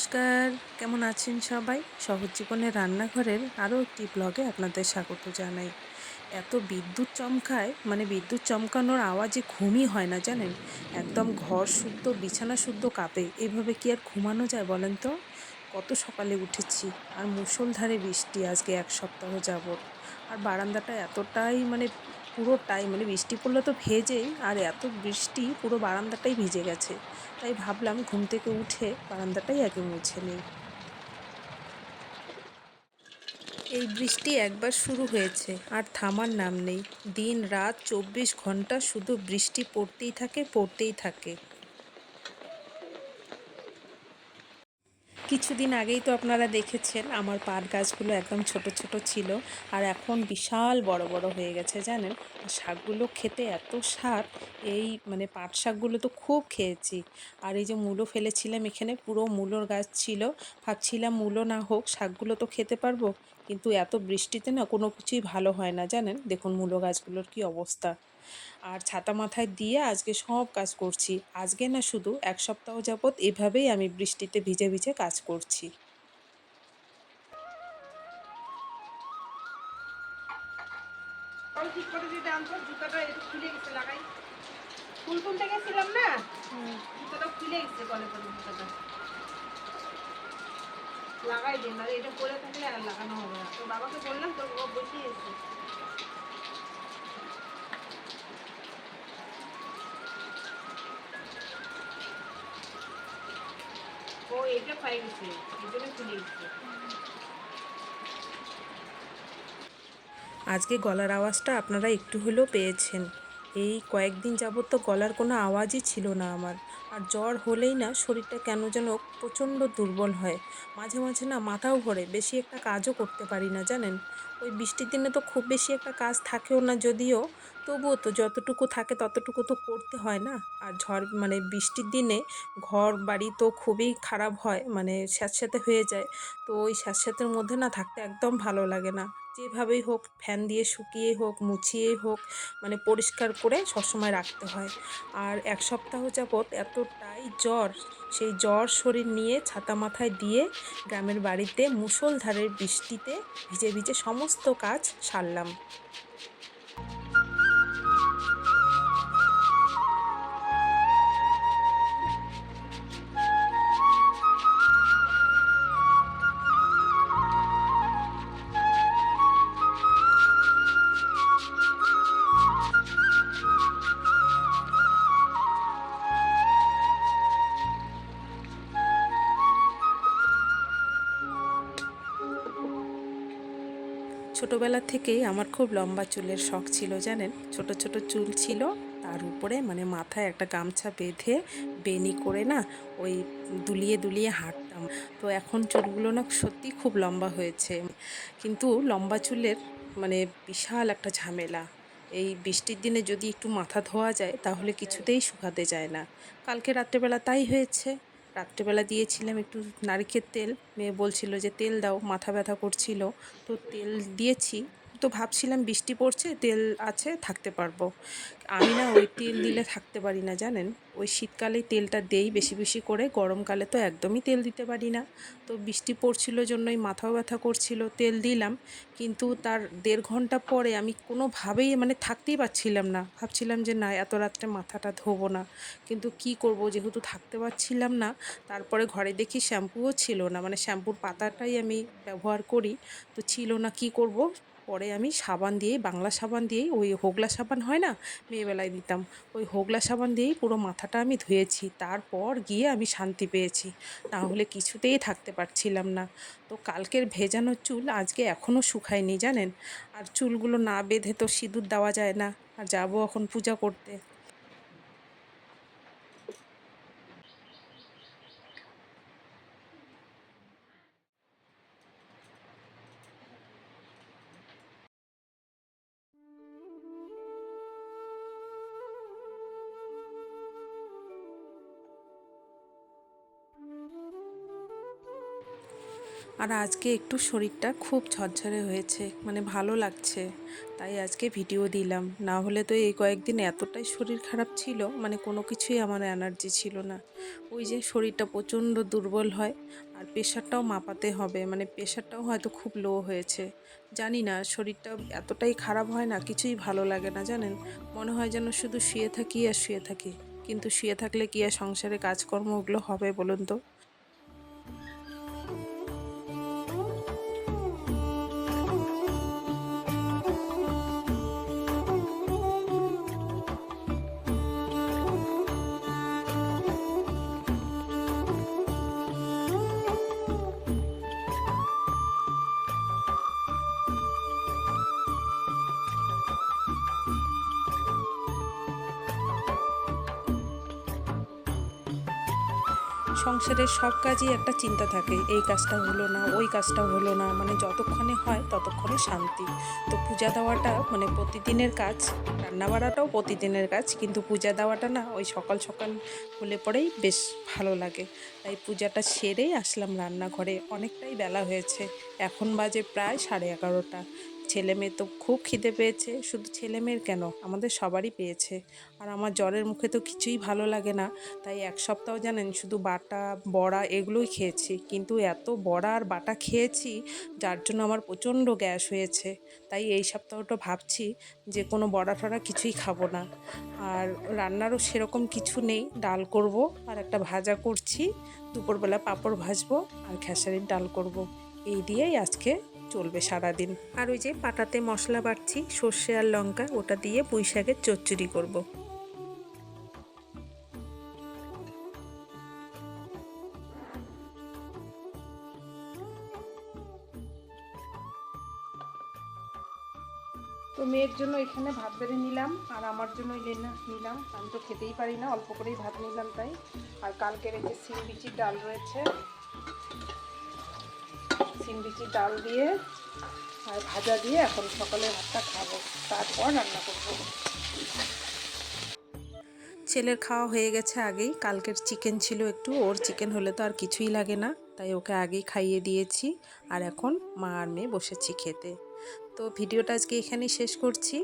নমস্কার, কেমন আছেন সবাই? সহজ জীবনের রান্নাঘরের আরও একটি ব্লগে আপনাদের স্বাগত জানাই। এত বিদ্যুৎ চমকায়, মানে বিদ্যুৎ চমকানোর আওয়াজে ঘুমই হয় না জানেন? একদম ঘর শুদ্ধ, বিছানা শুদ্ধ কাঁপে। এভাবে কি আর ঘুমানো যায় বলেন তো? কত সকালে উঠেছি, আর মুষলধারে বৃষ্টি আজকে ১ সপ্তাহ যাবৎ। আর বারান্দাটা এতটাই পুরোটাই বৃষ্টি পড়লে তো ভেজেই, আর এত বৃষ্টি পুরো বারান্দাটাই ভিজে গেছে। তাই ভাবলাম ঘুম থেকে উঠে বারান্দাটাই আগে মুছে নেই। এই বৃষ্টি একবার শুরু হয়েছে আর থামার নাম নেই। দিন রাত ২৪ ঘন্টা শুধু বৃষ্টি পড়তেই থাকে, পড়তেই থাকে। কিছুদিন আগেই তো আপনারা দেখেছেন আমার পাট গাছগুলো একদম ছোট ছোট ছিল, আর এখন বিশাল বড় বড় হয়ে গেছে জানেন। আর শাকগুলো খেতে এত স্বাদ, এই পাট শাকগুলো তো খুব খেয়েছি। আর এই যে মূলো ফেলেছিলাম, এখানে পুরো মূলোর গাছ ছিল। ভাবছিলাম মূলো না হোক, শাকগুলো তো খেতে পারবো। কিন্তু এত বৃষ্টিতে না কোনো কিছুই ভালো হয় না জানেন। দেখুন মূলো গাছগুলোর কি অবস্থা। আর ছাতা মাথায় দিয়ে আজকে সব কাজ করছি। আজকে না, শুধু ১ সপ্তাহ যাবৎ এভাবেই আমি বৃষ্টিতে ভিজে ভিজে কাজ করছি। ঠিক করে যদি আনতো জুতাটা একটু খুলে গেছে লাগাই ফুল তুলতে গেছিলাম না। জুতাটা খুলে গেছে কলে করে জুতাটা লাগাই দিন আর এটা পরে থাকলে আর লাগানো হবে না। তো বাবাকে বললাম তো ও বসিয়ে এসছে। ও এটা পাই গেছে এই জন্য খুলে গেছে। আজকে গলার আওয়াজটা আপনারা একটু হলেও পেয়েছেন। এই কয়েকদিন যাবত তো গলার কোনো আওয়াজই ছিল না আমার। আর জ্বর হলেই না শরীরটা কেন যেন প্রচণ্ড দুর্বল হয়। মাঝে মাঝে না মাথাও ঘোরে, বেশি একটা কাজও করতে পারি না জানেন। ওই বৃষ্টির দিনে তো খুব বেশি একটা কাজ থাকেও না যদিও, তবুও তো যতটুকু থাকে ততটুকু তো করতে হয় না। আর বৃষ্টির দিনে ঘর বাড়ি তো খুবই খারাপ হয়, স্যাঁতস্যাঁতে হয়ে যায়। তো ওই স্যাঁতস্যাঁতের মধ্যে না থাকতে একদম ভালো লাগে না। যেভাবেই হোক, ফ্যান দিয়ে শুকিয়ে হোক, মুছিয়েই হোক, পরিষ্কার করে সবসময় রাখতে হয়। আর ১ সপ্তাহ যাবৎ এতটাই জ্বর, সেই জ্বর শরীর নিয়ে ছাতা মাথায় দিয়ে গ্রামের বাড়িতে মুষলধারে বৃষ্টিতে ভিজে ভিজে সমস্ত কাজ সারলাম। ছোটোবেলা থেকেই আমার খুব লম্বা চুলের শখ ছিল জানেন। ছোট ছোট চুল ছিল, তার উপরে মাথায় একটা গামছা বেঁধে বেনি করে না ওই দুলিয়ে দুলিয়ে হাঁটতাম। তো এখন চুলগুলো না সত্যিই খুব লম্বা হয়েছে। কিন্তু লম্বা চুলের মানে বিশাল একটা ঝামেলা। এই বৃষ্টির দিনে যদি একটু মাথা ধোয়া যায় তাহলে কিছুতেই শুকাতে যায় না। কালকে রাত্রেবেলা তাই হয়েছে। রাত্রেবেলা দিয়েছিলাম একটু নারকেল তেল, মেয়ে বলছিল যে তেল দাও, মাথা ব্যথা করছিল। তো তেল দিয়েছি। তো ভাবছিলাম বৃষ্টি পড়ছে, তেল আছে, থাকতে পারবো। আমি না ওই তেল দিলে থাকতে পারি না জানেন। ওই শীতকালেই তেলটা দেই বেশি বেশি করে, গরমকালে তো একদমই তেল দিতে পারি না। তো বৃষ্টি পড়ছিল জন্যই মাথাও ব্যথা করছিল, তেল দিলাম। কিন্তু তার ১.৫ ঘন্টা পরে আমি কোনোভাবেই থাকতেই পারছিলাম না। ভাবছিলাম যে না, এত রাত্রে মাথাটা ধোবো না। কিন্তু কি করব, যেহেতু থাকতে পারছিলাম না। তারপরে ঘরে দেখি শ্যাম্পুও ছিল না, শ্যাম্পুর পাতাটাই আমি ব্যবহার করি। তো ছিল না, কি করব। পরে আমি সাবান দিয়েই, বাংলা সাবান দিয়েই, ওই হোগলা সাবান হয় না, মেয়েবেলায় দিতাম, ওই হোগলা সাবান দিয়েই পুরো মাথাটা আমি ধুয়েছি। তারপর গিয়ে আমি শান্তি পেয়েছি, না হলে কিছুতেই থাকতে পারছিলাম না। তো কালকের ভেজানো চুল আজকে এখনও শুকায়নি জানেন। আর চুলগুলো না বেঁধে তো সিঁদুর দেওয়া যায় না। আর যাবো এখন পূজা করতে। আর আজকে একটু শরীরটা খুব ঝরঝরে হয়েছে, মানে ভালো লাগছে, তাই আজকে ভিডিও দিলাম। না হলে তো এই কয়েকদিন এতটাই শরীর খারাপ ছিল, মানে কোনো কিছুই আমার এনার্জি ছিল না। ওই যে শরীরটা প্রচণ্ড দুর্বল হয়, আর প্রেশারটাও মাপাতে হবে, মানে প্রেশারটাও হয়তো খুব লো হয়েছে। জানি না, শরীরটা এতটাই খারাপ হয় না, কিছুই ভালো লাগে না জানেন। মনে হয় যেন শুধু শুয়ে থাকি আর শুয়ে থাকি, কিন্তু শুয়ে থাকলে কি আর সংসারে কাজকর্ম ওগুলো হবে বলুন তো। সংসারের সব কাজই একটা চিন্তা থাকে, এই কাজটা হলো না, ওই কাজটা হলো না, মানে যতক্ষণে হয় ততক্ষণে শান্তি। তো পূজা দেওয়াটা মানে প্রতিদিনের কাজ, রান্না বাড়াটাও প্রতিদিনের কাজ, কিন্তু পূজা দেওয়াটা না ওই সকাল সকাল হলে পরেই বেশ ভালো লাগে। তাই পূজাটা সেরেই আসলাম রান্নাঘরে, অনেকটাই বেলা হয়েছে, এখন বাজে প্রায় 11:30। ছেলে মেয়ে তো খুব খিদে পেয়েছে, শুধু ছেলে মেয়ের কেন, আমাদের সবারই পেয়েছে। আর আমার জ্বরের মুখে তো কিছুই ভালো লাগে না, তাই এক সপ্তাহ জানেন শুধু বাটা বড়া এগুলোই খেয়েছি, কিন্তু এত বড়া আর বাটা খেয়েছি যার জন্য আমার প্রচণ্ড গ্যাস হয়েছে। তাই এই সপ্তাহটা ভাবছি যে কোনো বড়া টড়া কিছুই খাবো না। আর রান্নারও সেরকম কিছু নেই, ডাল করব আর একটা ভাজা করছি, দুপুরবেলা পাঁপড় ভাজবো আর খেসারির ডাল করব। এই দিয়েই আজকে চলবে সারাদিন। আর ওই যে পাটাতে মশলা বাটছি, সর্ষে আর লঙ্কা, ওটা দিয়ে পুঁই শাকের চচ্চড়ি করব। তো মেয়ের জন্য এখানে ভাত বেড়ে নিলাম, আর আমার জন্য নিলাম, আমি তো খেতেই পারি না, অল্প করেই ভাত নিলাম তাই। আর কালকের এই যে সিম বিচির ডাল রয়েছে, সিম বিচির ডাল দিয়ে আর ভাজা দিয়ে এখন সকালে ভাতটা খাবো, তারপর রান্না করবো। ছেলের খাওয়া হয়ে গেছে আগেই, কালকের চিকেন ছিল একটু, ওর চিকেন হলে তো আর কিছুই লাগে না, তাই ওকে আগেই খাইয়ে দিয়েছি। আর এখন মা আর মেয়ে বসেছি খেতে। তো ভিডিওটা আজকে এখানেই শেষ করছি।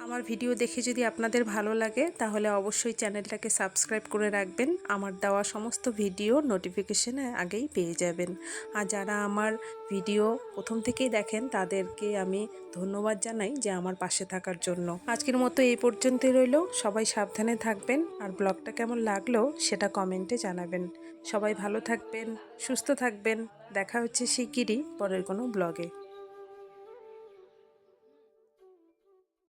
আমার ভিডিও দেখে যদি আপনাদের ভালো লাগে তাহলে অবশ্যই চ্যানেলটাকে সাবস্ক্রাইব করে রাখবেন, আমার দেওয়া সমস্ত ভিডিও নোটিফিকেশনে আগেই পেয়ে যাবেন। আর যারা আমার ভিডিও প্রথম থেকেই দেখেন তাদেরকে আমি ধন্যবাদ জানাই যে আমার পাশে থাকার জন্য। আজকের মতো এই পর্যন্তই রইল, সবাই সাবধানে থাকবেন, আর ব্লগটা কেমন লাগলো সেটা কমেন্টে জানাবেন। সবাই ভালো থাকবেন, সুস্থ থাকবেন, দেখা হচ্ছে শিগগিরই পরের কোনো ব্লগে।